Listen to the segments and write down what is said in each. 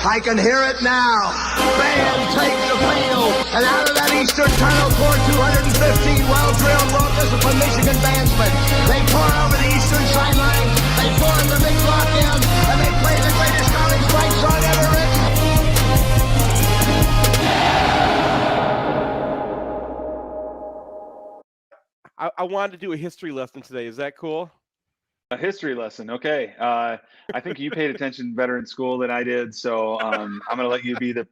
I can hear it now. Band take the field, and out of that eastern tunnel pour 215 well-drilled, well-disciplined Michigan bandsmen. They pour over the eastern sideline, they pour in the big block in, and they play the greatest college fight song ever written. I wanted to do a history lesson today. Is that cool? A history lesson. Okay. I think you paid attention better in school than I did. So I'm going to let you be the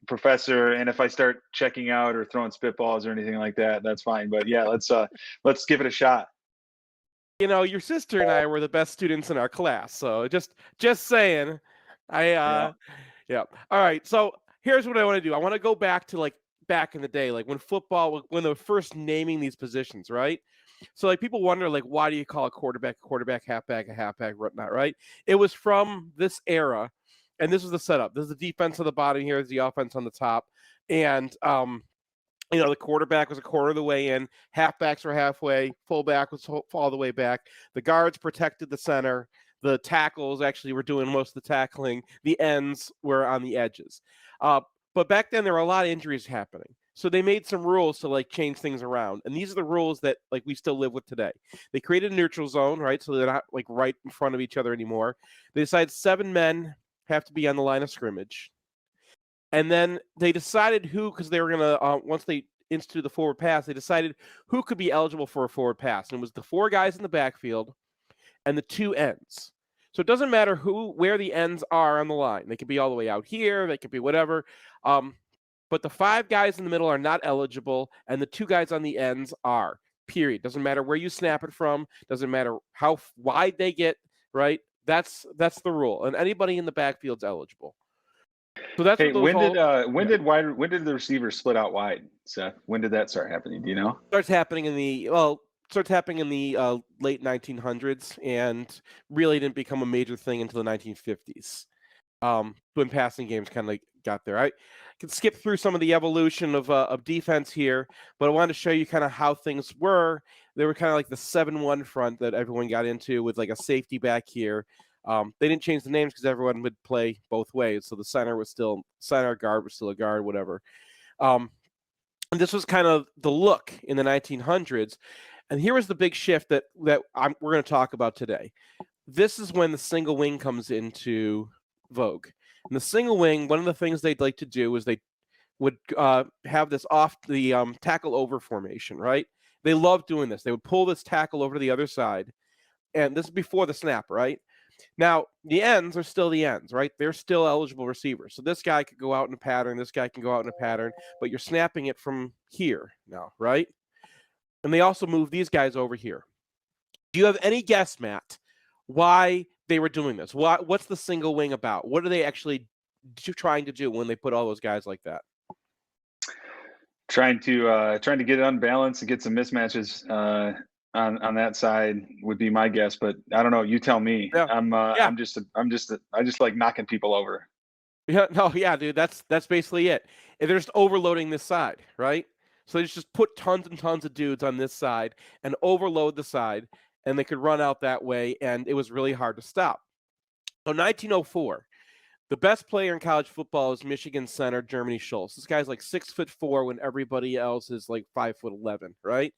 professor. And if I start checking out or throwing spitballs or anything like that, that's fine. But yeah, let's give it a shot. You know, your sister and I were the best students in our class. So just saying. Yeah. All right. So here's what I want to do. I want to go back to like back in the day, like when they were first naming these positions, right? So like people wonder, like, why do you call a quarterback, halfback, a halfback, whatnot, right? It was from this era, and this was the setup. This is the defense on the bottom here, is the offense on the top, and the quarterback was a quarter of the way in, halfbacks were halfway, fullback was all the way back. The guards protected the center. The tackles actually were doing most of the tackling. The ends were on the edges. But back then there were a lot of injuries happening. So they made some rules to like change things around. And these are the rules that like we still live with today. They created a neutral zone, right? So they're not like right in front of each other anymore. They decided 7 men have to be on the line of scrimmage. And then they decided who, because they were going to, once they instituted the forward pass, they decided who could be eligible for a forward pass. And it was the 4 guys in the backfield and the 2 ends. So it doesn't matter where the ends are on the line. They could be all the way out here. They could be whatever. But the 5 guys in the middle are not eligible, and the 2 guys on the ends are, period. Doesn't matter where you snap it from. Doesn't matter how wide they get, right? That's the rule. And anybody in the backfield's eligible. So that's when did the receivers split out wide, Seth? When did that start happening? Do you know? Starts happening in the late 1900s, and really didn't become a major thing until the 1950s. When passing games kind of like got there. I can skip through some of the evolution of defense here, but I wanted to show you kind of how things were. They were kind of like the 7-1 front that everyone got into with like a safety back here. They didn't change the names because everyone would play both ways. So the center was still center, guard was still a guard, whatever. And this was kind of the look in the 1900s. And here was the big shift that we're going to talk about today. This is when the single wing comes into vogue. And the single wing, one of the things they'd like to do is they would have this off the tackle over formation, right? They love doing this. They would pull this tackle over to the other side. And this is before the snap, right? Now, the ends are still the ends, right? They're still eligible receivers. So this guy could go out in a pattern. This guy can go out in a pattern. But you're snapping it from here now, right? And they also move these guys over here. Do you have any guess, Matt, why they were doing this? What's the single wing about? What are they actually trying to do when they put all those guys like that? Trying to get it unbalanced and get some mismatches on that side would be my guess, but I don't know. You tell me. Yeah. I just like knocking people over. Yeah, no, yeah, dude. That's basically it. And they're just overloading this side, right? So they just put tons and tons of dudes on this side and overload the side, and they could run out that way, and it was really hard to stop. So 1904, the best player in college football is Michigan center Jeremy Schultz. This guy's like 6'4" when everybody else is like 5'11", right?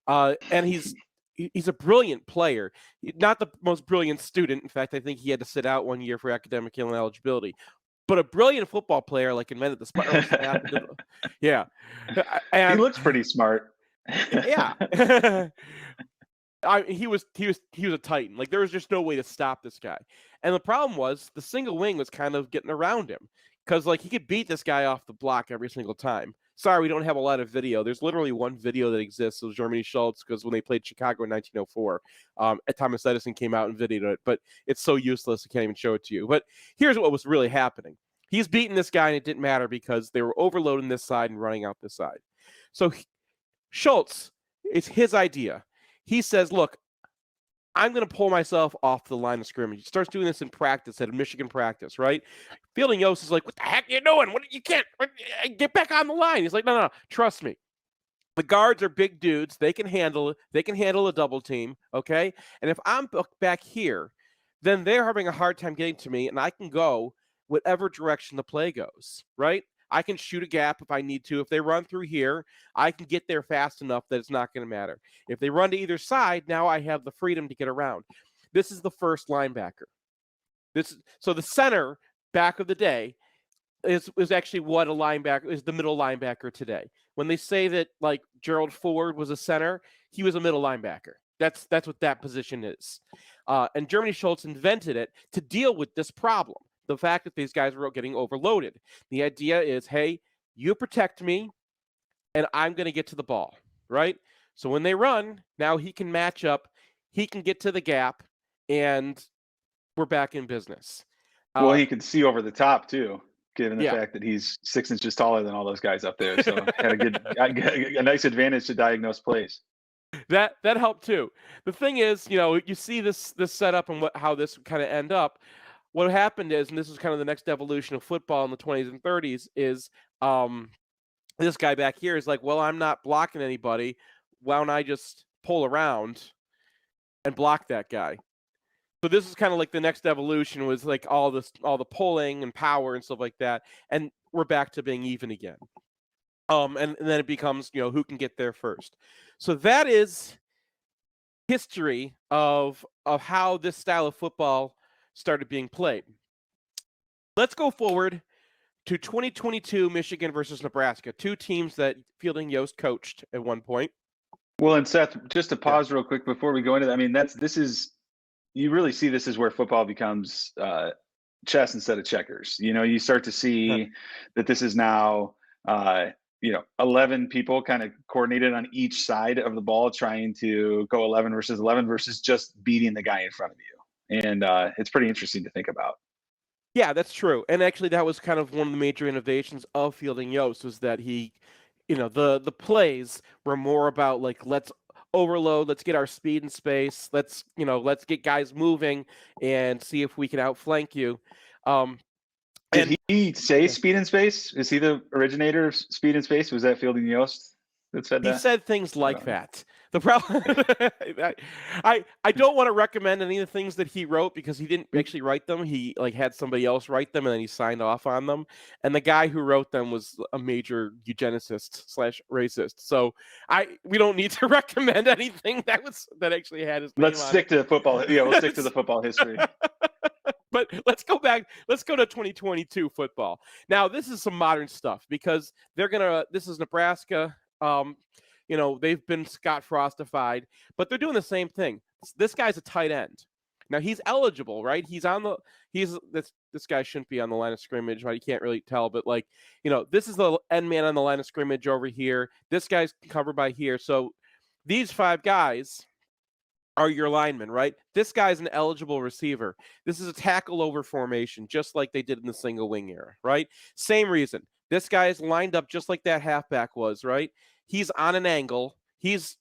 And he's a brilliant player, not the most brilliant student. In fact, I think he had to sit out 1 year for academic ineligibility. But a brilliant football player, like invented the spiral snap. Yeah, and he looks pretty smart. Yeah, he was a titan. Like there was just no way to stop this guy. And the problem was the single wing was kind of getting around him because like he could beat this guy off the block every single time. Sorry, we don't have a lot of video. There's literally one video that exists of Jeremy Schultz because when they played Chicago in 1904, Thomas Edison came out and videoed it, but it's so useless I can't even show it to you. But here's what was really happening. He's beating this guy, and it didn't matter because they were overloading this side and running out this side. So Schultz, it's his idea. He says, look, I'm going to pull myself off the line of scrimmage. He starts doing this in practice at a Michigan practice, right? Fielding Yost is like, what the heck are you doing? You can't get back on the line. He's like, no, trust me. The guards are big dudes. They can handle it. They can handle a double team, okay? And if I'm back here, then they're having a hard time getting to me, and I can go whatever direction the play goes, right? I can shoot a gap if I need to. If they run through here, I can get there fast enough that it's not going to matter. If they run to either side, now I have the freedom to get around. This is the first linebacker. So the center back of the day is actually what a linebacker is, the middle linebacker today. When they say that like Gerald Ford was a center, he was a middle linebacker. That's what that position is. And Germany Schultz invented it to deal with this problem. The fact that these guys were getting overloaded. The idea is, hey, you protect me and I'm going to get to the ball, right? So when they run, now he can match up, he can get to the gap, and we're back in business. Well, he could see over the top too, given the Yeah. fact that he's 6 inches taller than all those guys up there. So had a nice advantage to diagnose plays. That helped too. The thing is, you see this setup and how this kind of end up. What happened is, and this is kind of the next evolution of football in the 20s and 30s, is this guy back here is like, well, I'm not blocking anybody. Why don't I just pull around and block that guy? So this is kind of like the next evolution, was like all the pulling and power and stuff like that, and we're back to being even again. And then it becomes, who can get there first. So that is history of how this style of football started being played. Let's go forward to 2022 Michigan versus Nebraska, two teams that Fielding Yost coached at one point. Well, and Seth, just to pause real quick before we go into that, I mean, you really see this is where football becomes chess instead of checkers. You start to see that this is now 11 people kind of coordinated on each side of the ball, trying to go 11 versus just beating the guy in front of you. And it's pretty interesting to think about. Yeah, that's true. And actually, that was kind of one of the major innovations of Fielding Yost, was that he, the plays were more about like, let's overload, let's get our speed in space, let's get guys moving and see if we can outflank you. Did he say speed in space? Is he the originator of speed in space? Was that Fielding Yost that said that? He said things like that. The problem, I don't want to recommend any of the things that he wrote, because he didn't actually write them. He had somebody else write them, and then he signed off on them. And the guy who wrote them was a major eugenicist/racist. So we don't need to recommend anything that actually had his name Let's on stick it. to football. Yeah, we'll stick to the football history. But let's go back. Let's go to 2022 football. Now, this is some modern stuff, because this is Nebraska. They've been Scott Frostified, but they're doing the same thing. This guy's a tight end. Now, he's eligible, right? This guy shouldn't be on the line of scrimmage, right? You can't really tell, but this is the end man on the line of scrimmage over here. This guy's covered by here. So these 5 guys are your linemen, right? This guy's an eligible receiver. This is a tackle over formation, just like they did in the single wing era, right? Same reason. This guy is lined up just like that halfback was, right? He's on an angle. He's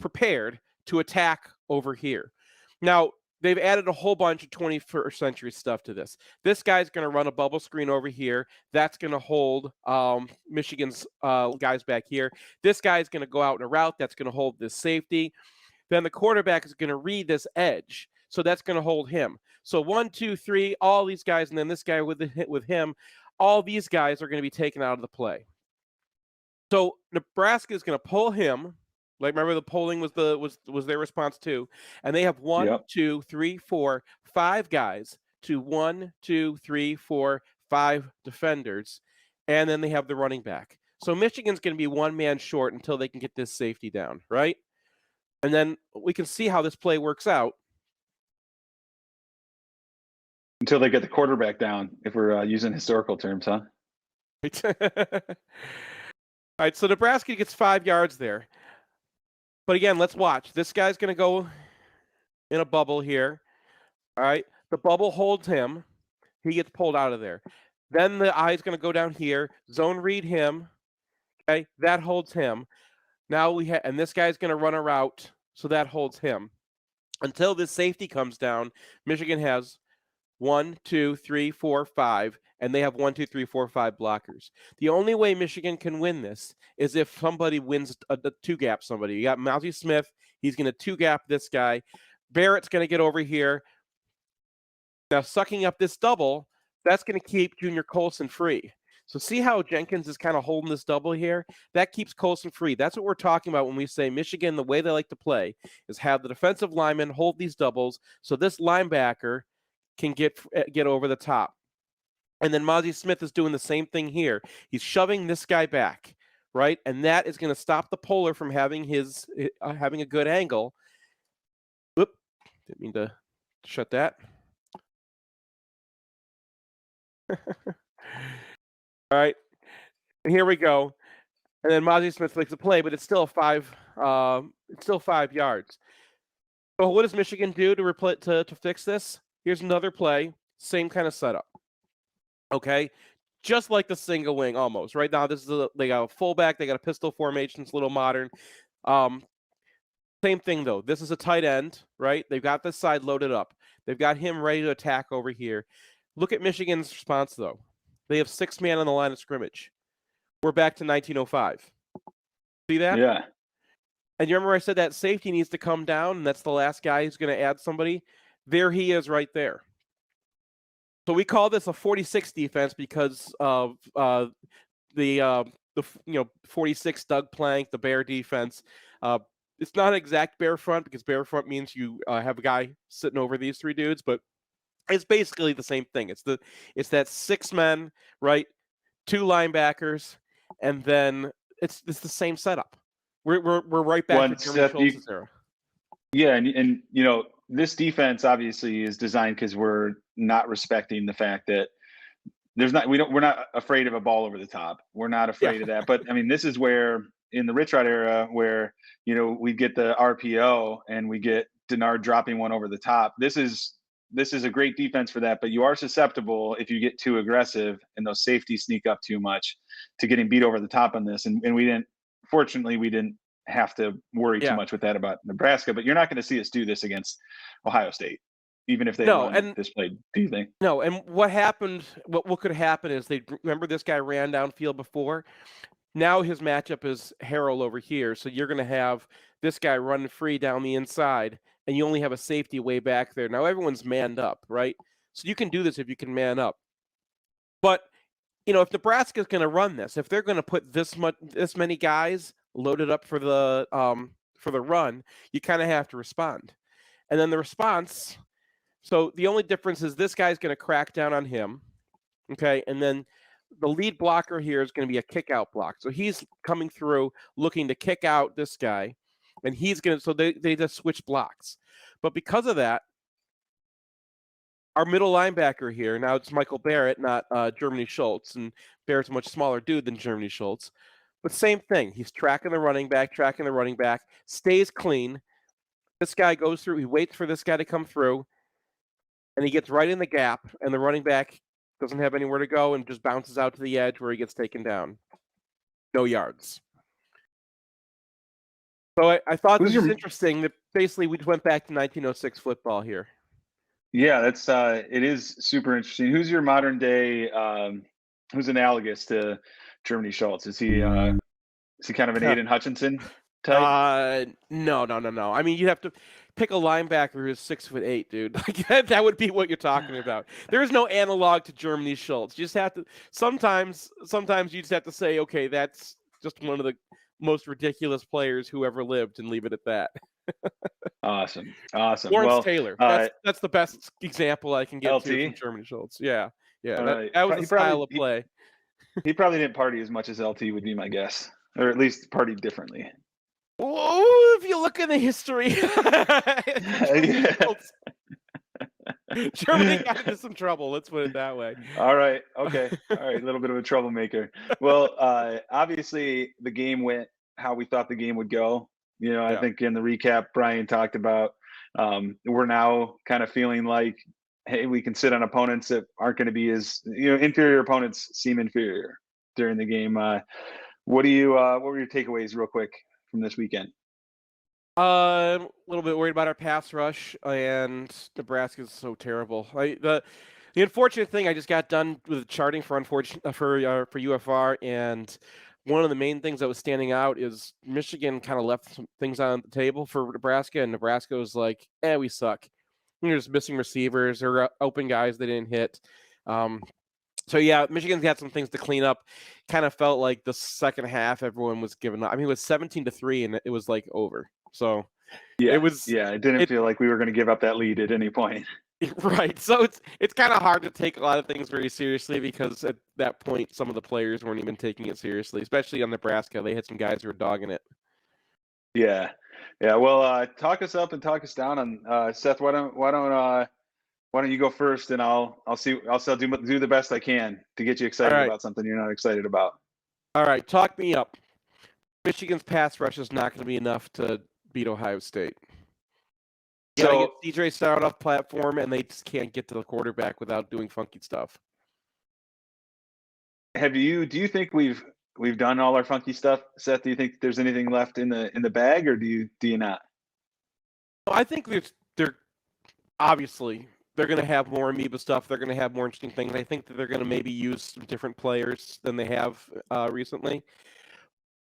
prepared to attack over here. Now, they've added a whole bunch of 21st century stuff to this. This guy's going to run a bubble screen over here. That's going to hold Michigan's guys back here. This guy's going to go out in a route. That's going to hold this safety. Then the quarterback is going to read this edge. So that's going to hold him. So 1, 2, 3, all these guys, and then this guy with him, all these guys are going to be taken out of the play. So Nebraska is going to pull him. Like, remember, the polling was their response too. And they have 1, 2, 3, 4, 5 guys to 1, 2, 3, 4, 5 defenders. And then they have the running back. So Michigan's going to be one man short until they can get this safety down, right? And then we can see how this play works out. Until they get the quarterback down, if we're using historical terms, huh? All right, so Nebraska gets 5 yards there. But again, let's watch. This guy's going to go in a bubble here. All right, the bubble holds him. He gets pulled out of there. Then the eye's going to go down here, zone read him. Okay, that holds him. Now and this guy's going to run a route, so that holds him. Until this safety comes down, Michigan has 1, 2, 3, 4, 5, and they have 1, 2, 3, 4, 5 blockers. The only way Michigan can win this is if somebody wins a 2-gap somebody. You got Mousy Smith. He's going to 2-gap this guy. Barrett's going to get over here. Now, sucking up this double, That's going to keep Junior Colson free. So see how Jenkins is kind of holding this double here? That keeps Colson free. That's what we're talking about when we say Michigan, the way they like to play is have the defensive linemen hold these doubles so this linebacker can get over the top. And then Mozzie Smith is doing the same thing here. He's shoving this guy back, right? And that is going to stop the polar from having having a good angle. Whoop, didn't mean to shut that. All right, and here we go. And then Mozzie Smith makes a play, but it's still 5 yards. So what does Michigan do to fix this? Here's another play, same kind of setup. Okay, just like the single wing almost. Right now, they got a fullback, they got a pistol formation. It's a little modern. Same thing though. This is a tight end, right? They've got this side loaded up. They've got him ready to attack over here. Look at Michigan's response though. They have 6 man on the line of scrimmage. We're back to 1905. See that? Yeah. And you remember I said that safety needs to come down, and that's the last guy who's going to add somebody? There he is right there. So we call this a 46 defense because of the 46 Doug Plank, the bear defense. It's not an exact bear front because bear front means you have a guy sitting over these 3 dudes, but it's basically the same thing. It's that 6 men, right? 2 linebackers, and then it's the same setup. We're right back to Jeremy Schultz's era. Yeah, and this defense obviously is designed because we're not respecting the fact that we're not afraid of a ball over the top. We're not afraid of that. But I mean, this is where in the Rich Rod era where we get the RPO and we get Denard dropping one over the top. This is a great defense for that, but you are susceptible if you get too aggressive and those safeties sneak up too much to getting beat over the top on this. And fortunately, we didn't have to worry too much with that about Nebraska, but you're not going to see us do this against Ohio State, even if they won this play. Do you think? No, and what happened, what could happen is remember this guy ran downfield before? Now his matchup is Harrell over here, so you're going to have this guy running free down the inside, and you only have a safety way back there. Now everyone's manned up, right? So you can do this if you can man up. But if Nebraska's going to run this, if they're going to put this many guys loaded up for the run, you kind of have to respond. And then the response, so the only difference is this guy's going to crack down on him, okay? And then the lead blocker here is going to be a kick out block. So he's coming through looking to kick out this guy, and he's going to, so they just switch blocks. But because of that, our middle linebacker here, now it's Michael Barrett, not Germany Schultz, and Barrett's a much smaller dude than Germany Schultz. But same thing. He's tracking the running back, stays clean. This guy goes through. He waits for this guy to come through, and he gets right in the gap, and the running back doesn't have anywhere to go and just bounces out to the edge where he gets taken down. No yards. So I thought this was interesting that basically we went back to 1906 football here. Yeah, it is super interesting. Who's your modern day, who's analogous to Germany Schultz? Is he kind of an Aiden Hutchinson type? No. I mean, you'd have to pick a linebacker who's 6'8", dude. Like that would be what you're talking about. There is no analog to Germany Schultz. You just have to sometimes you just have to say, okay, that's just one of the most ridiculous players who ever lived, and leave it at that. Awesome. Lawrence Taylor. That's the best example I can get to from Germany Schultz. Yeah. That was the style of play. He probably didn't party as much as LT would be my guess, or at least partied differently. Oh, if you look in the history, Germany got into some trouble. Let's put it that way. All right. Okay. All right. A little bit of a troublemaker. Well, obviously the game went how we thought the game would go. I think in the recap, Brian talked about we're now kind of feeling like, hey, we can sit on opponents that aren't going to be as, inferior opponents seem inferior during the game. What were your takeaways real quick from this weekend? A little bit worried about our pass rush, and Nebraska's so terrible. The unfortunate thing, I just got done with charting for UFR, and one of the main things that was standing out is Michigan kind of left some things on the table for Nebraska, and Nebraska was like, we suck. You're just missing receivers or open guys they didn't hit. So yeah, Michigan's got some things to clean up. Kind of felt like the second half everyone was giving up. I mean, it was 17-3 and it was like over. So Yeah, it was it didn't it feel like we were going to give up that lead at any point. right. So it's kind of hard to take a lot of things very seriously because at that point some of the players weren't even taking it seriously, especially on Nebraska. They had some guys who were dogging it. Yeah, yeah. Well, talk us up and talk us down on Seth. Why don't you go first, and I'll do the best I can to get you excited about something you're not excited about. All right, talk me up. Michigan's pass rush is not going to be enough to beat Ohio State. You got to get CJ Stroud off platform, and they just can't get to the quarterback without doing funky stuff. Do you think we've done all our funky stuff, Seth? Do you think there's anything left in the bag, or do you not? I think they're obviously they're going to have more amoeba stuff. They're going to have more interesting things. I think that they're going to maybe use some different players than they have recently.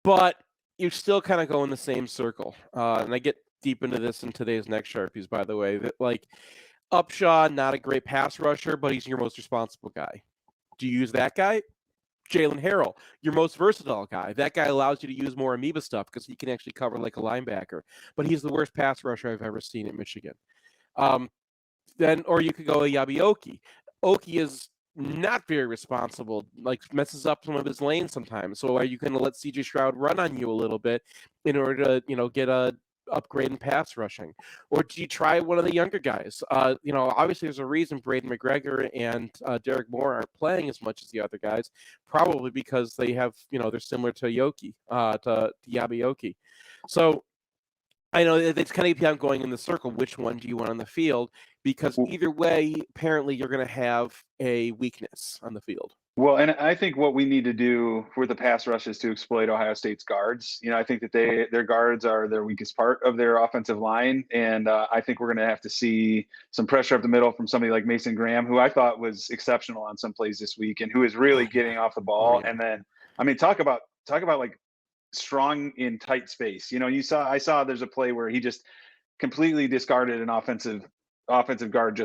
But you still kind of go in the same circle. And I get deep into this in today's next Sharpies, by the way. That like Upshaw, not a great pass rusher, but he's your most responsible guy. Do you use that guy? Jalen Harrell, your most versatile guy. That guy allows you to use more amoeba stuff because he can actually cover like a linebacker. But he's the worst pass rusher I've ever seen at Michigan. Or you could go Yabi Oki. Oki is not very responsible, like messes up some of his lanes sometimes. So are you going to let CJ Stroud run on you a little bit in order to, get a upgrade in pass rushing? Or do you try one of the younger guys? Obviously there's a reason Braden McGregor and Derek Moore aren't playing as much as the other guys, probably because they have, they're similar to Yoki, to Yabi Oki. So I know it's kind of keep going in the circle. Which one do you want on the field? Because either way, apparently you're going to have a weakness on the field. Well, and I think what we need to do for the pass rush is to exploit Ohio State's guards. I think that their guards are their weakest part of their offensive line, and I think we're going to have to see some pressure up the middle from somebody like Mason Graham, who I thought was exceptional on some plays this week, and who is really getting off the ball. And then, I mean, talk about like strong in tight space. I saw there's a play where he just completely discarded an offensive guard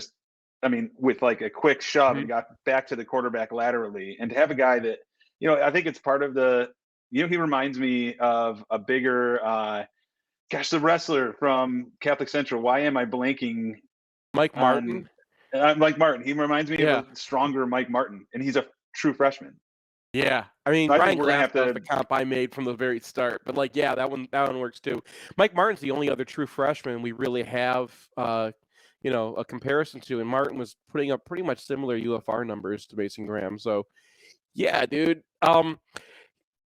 with like a quick shove and got back to the quarterback laterally. And to have a guy that, I think it's part of he reminds me of a bigger, the wrestler from Catholic Central. Why am I blanking? Mike Martin. Mike Martin. He reminds me of a stronger Mike Martin, and he's a true freshman. Yeah, I mean, Brian Glass was the comp I made from the very start, but that one works too. Mike Martin's the only other true freshman we really have, a comparison to, and Martin was putting up pretty much similar UFR numbers to Mason Graham. So, yeah, dude. The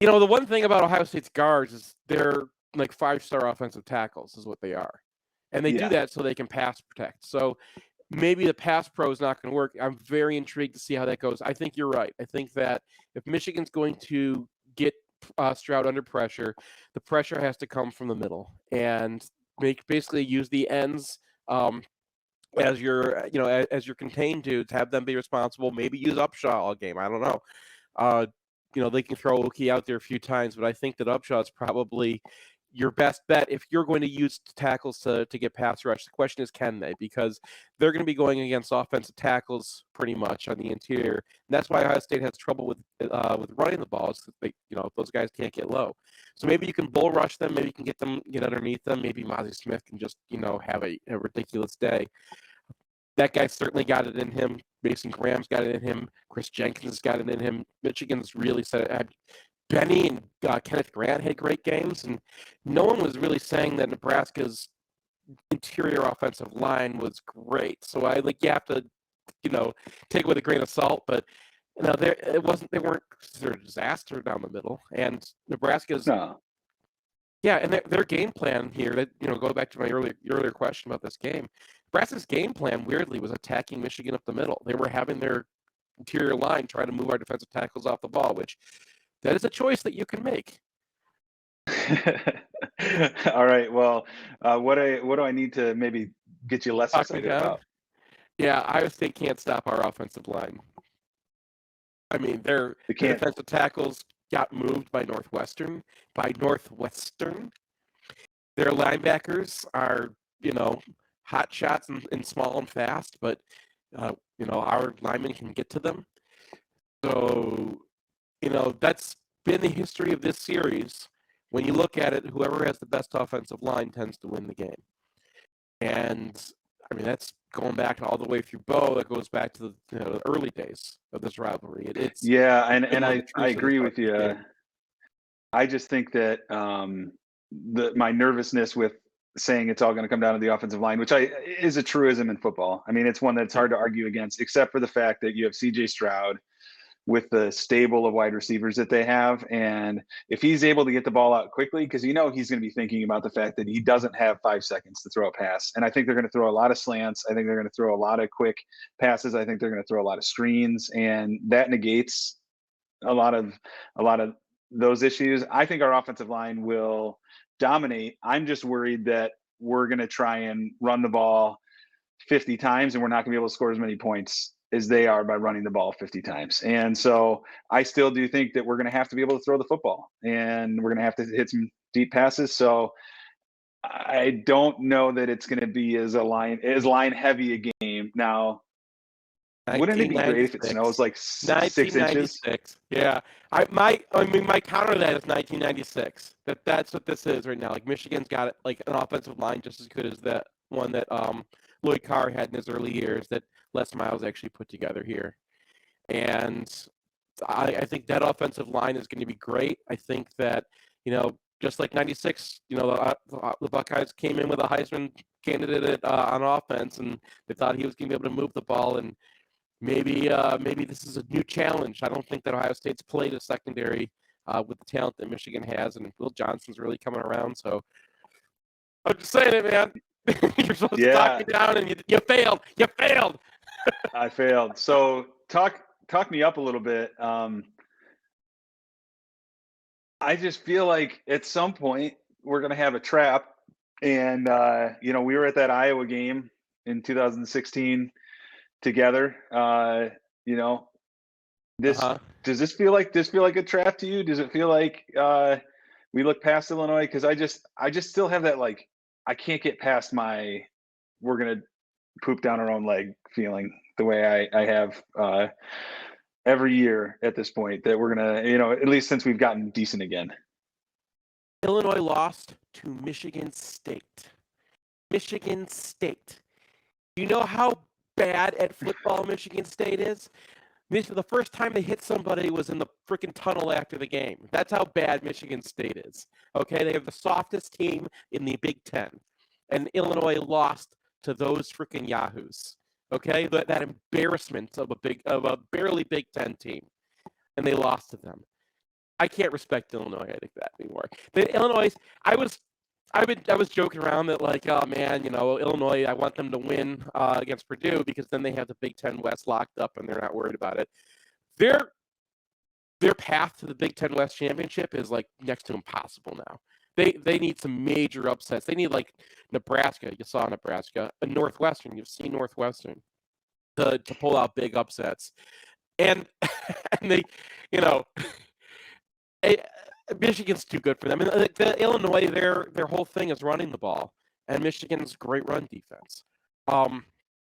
one thing about Ohio State's guards is they're like 5-star offensive tackles is what they are, and they do that so they can pass protect. So maybe the pass pro is not going to work. I'm very intrigued to see how that goes. I think you're right. I think that if Michigan's going to get Stroud under pressure, the pressure has to come from the middle and basically use the ends as your contained dudes. Have them be responsible. Maybe use Upshaw all game. I don't know. They can throw Oki out there a few times, but I think that Upshaw is probably your best bet if you're going to use tackles to get pass rush. The question is, can they? Because they're going to be going against offensive tackles pretty much on the interior. And that's why Ohio State has trouble with running the balls. Those guys can't get low. So maybe you can bull rush them. Maybe you can get underneath them. Maybe Mozzie Smith can just have a ridiculous day. That guy certainly got it in him. Mason Graham's got it in him. Chris Jenkins has got it in him. Michigan's really set it. Benny and Kenneth Grant had great games, and no one was really saying that Nebraska's interior offensive line was great. So you have to, take it with a grain of salt. But they weren't considered a disaster down the middle. And Nebraska's and their game plan here. That go back to my earlier question about this game. Nebraska's game plan weirdly was attacking Michigan up the middle. They were having their interior line try to move our defensive tackles off the ball, which that is a choice that you can make. All right. Well, what do I need to maybe get you less excited about? Yeah, Iowa State can't stop our offensive line. I mean, their defensive tackles got moved by Northwestern. Their linebackers are, hot shots and small and fast, but our linemen can get to them. So, that's been the history of this series. When you look at it, whoever has the best offensive line tends to win the game. And I mean, that's going back all the way through Bo. That goes back to the early days of this rivalry. It's Yeah, been and one of I the I truths of this agree part with of this you. game. I just think that my nervousness with saying it's all going to come down to the offensive line, which is a truism in football. I mean, it's one that's hard to argue against, except for the fact that you have C.J. Stroud with the stable of wide receivers that they have, and if he's able to get the ball out quickly, because he's going to be thinking about the fact that he doesn't have 5 seconds to throw a pass, and I think they're going to throw a lot of slants. I think they're going to throw a lot of quick passes. I think they're going to throw a lot of screens, and that negates a lot of those issues. I think our offensive line will dominate. I'm just worried that we're going to try and run the ball 50 times and we're not going to be able to score as many points as they are by running the ball 50 times. And so I still do think that we're going to have to be able to throw the football and we're going to have to hit some deep passes. So I don't know that it's going to be as line heavy a game. Now, wouldn't it be great if it snows like 6 inches? 1996. Yeah. My counter to that is 1996. That's what this is right now. Like Michigan's got it, like an offensive line just as good as that one that Lloyd Carr had in his early years that Les Miles actually put together here. And I think that offensive line is going to be great. I think that, just like 96, the Buckeyes came in with a Heisman candidate on offense, and they thought he was going to be able to move the ball. And maybe this is a new challenge. I don't think that Ohio State's played a secondary with the talent that Michigan has, and Will Johnson's really coming around. So I'm just saying it, man. You're supposed to talk me down, and you failed. You failed. I failed. So talk me up a little bit. I just feel like at some point we're going to have a trap. And, we were at that Iowa game in 2016 together. Does this feel like a trap to you? Does it feel like we look past Illinois? Because I just still have that, like, I can't get past my we're going to poop down our own leg feeling the way I have every year at this point, that we're going to, at least since we've gotten decent again. Illinois lost to Michigan State. Michigan State. Do you know how bad at football Michigan State is? The first time they hit somebody was in the freaking tunnel after the game. That's how bad Michigan State is. Okay, they have the softest team in the Big Ten, and Illinois lost to those freaking yahoos. Okay, that embarrassment of a barely Big Ten team, and they lost to them. I can't respect Illinois. I think that anymore. The Illinois, I was joking around that, like, oh man, Illinois, I want them to win against Purdue because then they have the Big Ten West locked up and they're not worried about it. Their path to the Big Ten West championship is like next to impossible now. They need some major upsets. They need, like, Nebraska. You saw Nebraska, and Northwestern. You've seen Northwestern to pull out big upsets, and they, Michigan's too good for them. And the Illinois, their whole thing is running the ball, and Michigan's great run defense.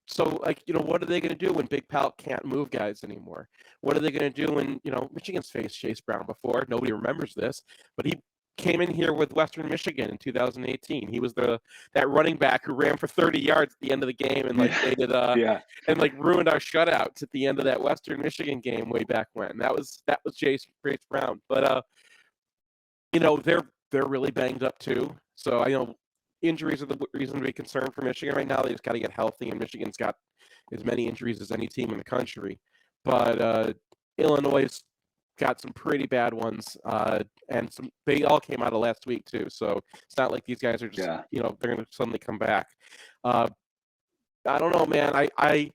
So, like, what are they going to do when Big Pal can't move guys anymore? What are they going to do when, Michigan's faced Chase Brown before? Nobody remembers this, but he came in here with Western Michigan in 2018. He was that running back who ran for 30 yards at the end of the game and, like, made it and, like, ruined our shutouts at the end of that Western Michigan game way back when. That was Chase Brown. But they're really banged up too. So I know injuries are the reason to be concerned for Michigan right now. They just got to get healthy, and Michigan's got as many injuries as any team in the country. But Illinois has got some pretty bad ones, and they all came out of last week too. So it's not like these guys are just they're going to suddenly come back. I don't know, man. I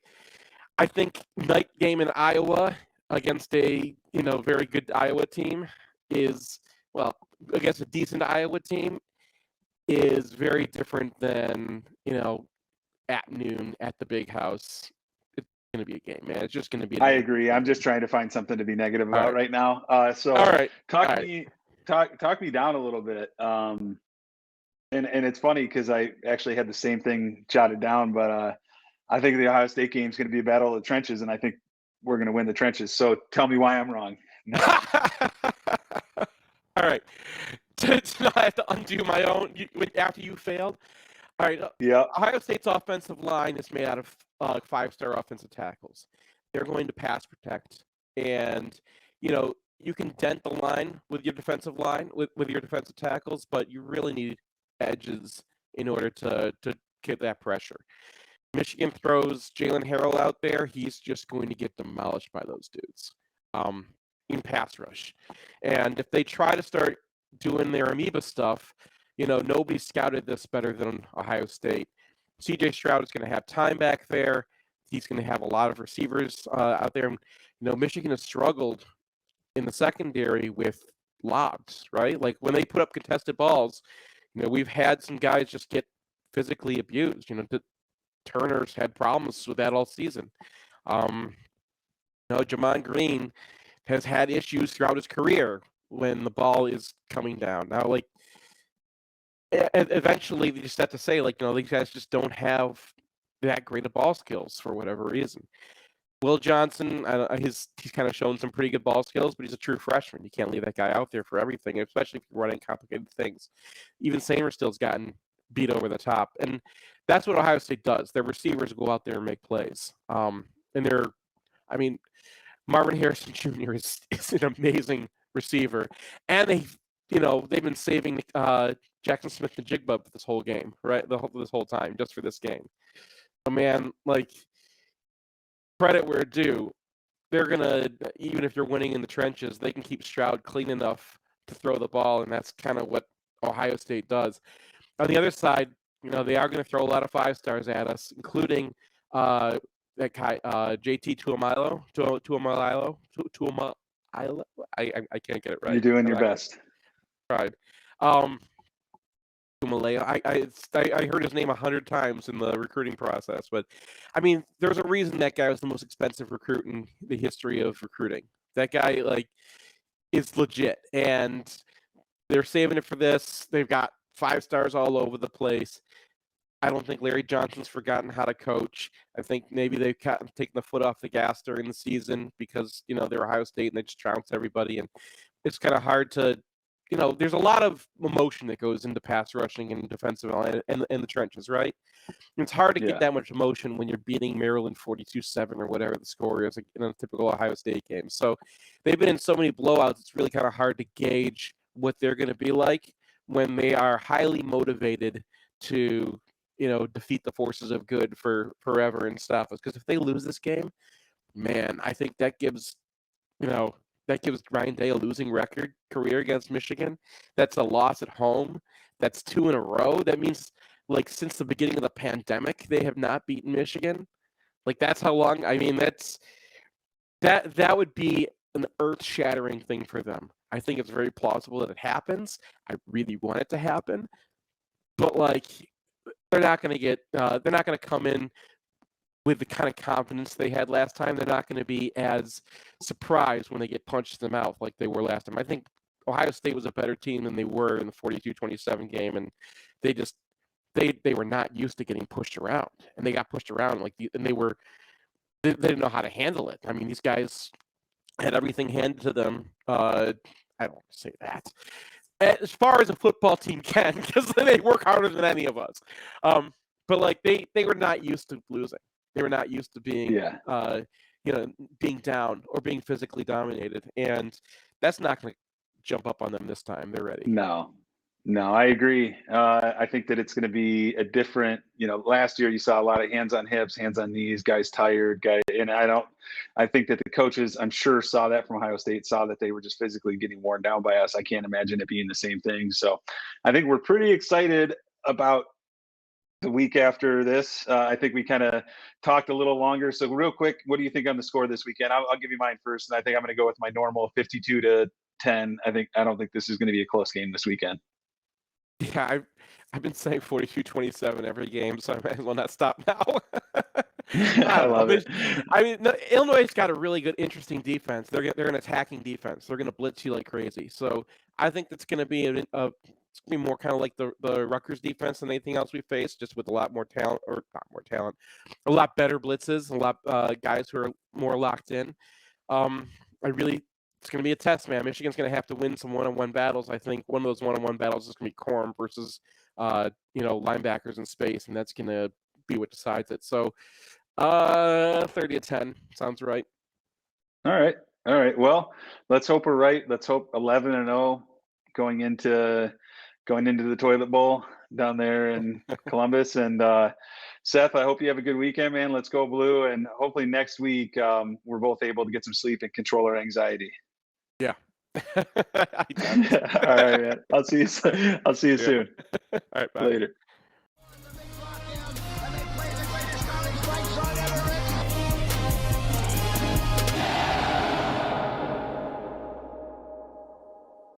think night game in Iowa against a very good Iowa team is, well, against a decent Iowa team is very different than, at noon at the Big House. It's going to be a game, man. It's just going to be. I agree. I'm just trying to find something to be negative about right now. So all right. Talk me down a little bit. And it's funny because I actually had the same thing jotted down, but I think the Ohio State game is going to be a battle of the trenches, and I think we're going to win the trenches. So tell me why I'm wrong. No. All right. So I have to undo my own after you failed. All right. Yeah. Ohio State's offensive line is made out of 5-star offensive tackles. They're going to pass protect, and you can dent the line with your defensive line with your defensive tackles, but you really need edges in order to get that pressure. Michigan throws Jalen Harrell out there, he's just going to get demolished by those dudes in pass rush. And if they try to start doing their amoeba stuff, nobody scouted this better than Ohio State. CJ Stroud is going to have time back there. He's going to have a lot of receivers out there. Michigan has struggled in the secondary with lobs, right? Like when they put up contested balls, we've had some guys just get physically abused. Turner's had problems with that all season. Jamon Green has had issues throughout his career when the ball is coming down. Now, like, eventually they just have to say, like, these guys just don't have that great of ball skills for whatever reason. Will Johnson, he's kind of shown some pretty good ball skills, but he's a true freshman. You can't leave that guy out there for everything, especially if you're running complicated things. Even Samerstill's gotten beat over the top. And that's what Ohio State does. Their receivers go out there and make plays. Marvin Harrison Jr. is an amazing receiver. And they've been saving Jackson Smith-Njigba this whole game, right? This whole time, just for this game. So, man, like, credit where due. They're going to, even if you're winning in the trenches, they can keep Stroud clean enough to throw the ball, and that's kind of what Ohio State does. On the other side, they are going to throw a lot of 5-stars at us, including that guy, JT Tuamalo. I can't get it right. You're doing your best. Tried. I heard his name 100 times in the recruiting process, but I mean, there's a reason that guy was the most expensive recruit in the history of recruiting. That guy, like, is legit, and they're saving it for this. They've got 5-stars all over the place. I don't think Larry Johnson's forgotten how to coach. I think maybe they've taken the foot off the gas during the season because, they're Ohio State and they just trounced everybody. And it's kind of hard to, there's a lot of emotion that goes into pass rushing and defensive line and the trenches, right? And it's hard to get that much emotion when you're beating Maryland 42-7 or whatever the score is in a typical Ohio State game. So they've been in so many blowouts, it's really kind of hard to gauge what they're going to be like when they are highly motivated to defeat the forces of good for forever and stuff. Because if they lose this game, man, I think that gives Ryan Day a losing career against Michigan. That's a loss at home. That's 2 in a row. That means, like, since the beginning of the pandemic, they have not beaten Michigan. Like, that's how long. I mean, that would be an earth-shattering thing for them. I think it's very plausible that it happens. I really want it to happen, but, like, they're not going to come in with the kind of confidence they had last time. They're not going to be as surprised when they get punched in the mouth like they were last time. I think Ohio State was a better team than they were in the 42-27 game, and they were not used to getting pushed around, and they got pushed around they didn't know how to handle it. I mean, these guys had everything handed to them. I don't want to say that. As far as a football team can, because they work harder than any of us. But like they were not used to losing. They were not used to being, being down or being physically dominated, and that's not going to jump up on them this time. They're ready. No, I agree. I think that it's going to be a different. Last year you saw a lot of hands on hips, hands on knees, guys tired, and I think that the coaches, I'm sure, saw that from Ohio State, saw that they were just physically getting worn down by us. I can't imagine it being the same thing. So I think we're pretty excited about the week after this. I think we kind of talked a little longer. So real quick, what do you think on the score this weekend? I'll give you mine first, and I think I'm going to go with my normal 52-10. I don't think this is going to be a close game this weekend. Yeah, I've been saying 42-27 every game, so I might as well not stop now. I love it. I mean, Illinois's got a really good, interesting defense. They're an attacking defense. They're going to blitz you like crazy. So I think that's going to be it's gonna be more kind of like the Rutgers defense than anything else we face, just with a lot more talent, or not more talent, a lot better blitzes, a lot guys who are more locked in. It's going to be a test, man. Michigan's going to have to win some one-on-one battles. I think one of those one-on-one battles is going to be Corum versus, linebackers in space, and that's going to be what decides it. So, 30-10 sounds right. All right. Well, let's hope we're right. Let's hope 11-0 going into the toilet bowl down there in Columbus. And Seth, I hope you have a good weekend, man. Let's go Blue. And hopefully next week we're both able to get some sleep and control our anxiety. Yeah. All right, man. I'll see you soon. All right, bye. Later.